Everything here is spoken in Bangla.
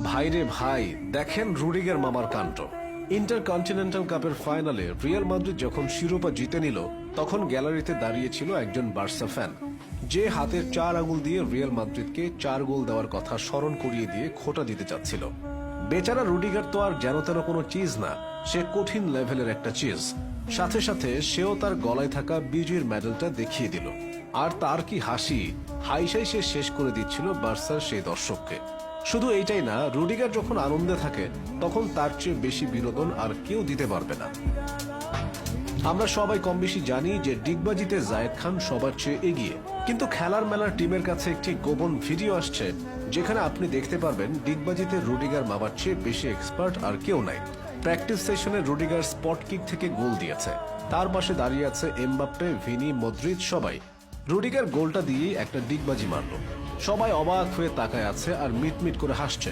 ভাইরে ভাই, দেখেন রুডিগার মামার কাণ্ড। ইন্টারকন্টিনেন্টাল কাপের ফাইনালে রিয়াল মাদ্রিদ যখন শিরোপা জিতে নিল, তখন গ্যালারিতে দাঁড়িয়ে ছিল একজন বার্সা ফ্যান, যে হাতের 4 আঙুল দিয়ে রিয়াল মাদ্রিদকে 4 গোল দেওয়ার কথা স্মরণ করিয়ে দিয়ে খোঁটা দিতে চাচ্ছিল। বেচারা রুডিগার তো আর যেন তেন কোনো চিজ না, সে কঠিন লেভেলের একটা চিজ। সাথে সাথে সেও তার গলায় থাকা বিজয়ীর মেডেলটা দেখিয়ে দিল। আর তার কি হাসি, হাইসাই সে শেষ করে দিচ্ছিল বার্সার সেই দর্শককে। শুধু এইটাই না, রুডিগার যখন আনন্দে থাকে তখন তার চেয়ে বেশি বিনোদন আর কেউ দিতে পারবে না। আমরা সবাই কম বেশি জানি যে ডিগবাজিতে জায়েদ খান সবার চেয়ে এগিয়ে, কিন্তু খেলার মেলার টিমের কাছে একটি গোপন ভিডিও আসছে যেখানে আপনি দেখতে পারবেন ডিগবাজিতে রুডিগার মামার চেয়ে বেশি এক্সপার্ট আর কেউ নাই। প্র্যাকটিস সেশনে রুডিগার স্পট কিক থেকে গোল দিয়েছে, তার পাশে দাঁড়িয়ে আছে এমবাপ্পে, ভিনি, মদ্রিদ সবাই। রুডিগার গোলটা দিয়েই একটা ডিগবাজি মারল। সবাই অবাক হয়ে তাকায় আছে আর মিটমিট করে হাসছে।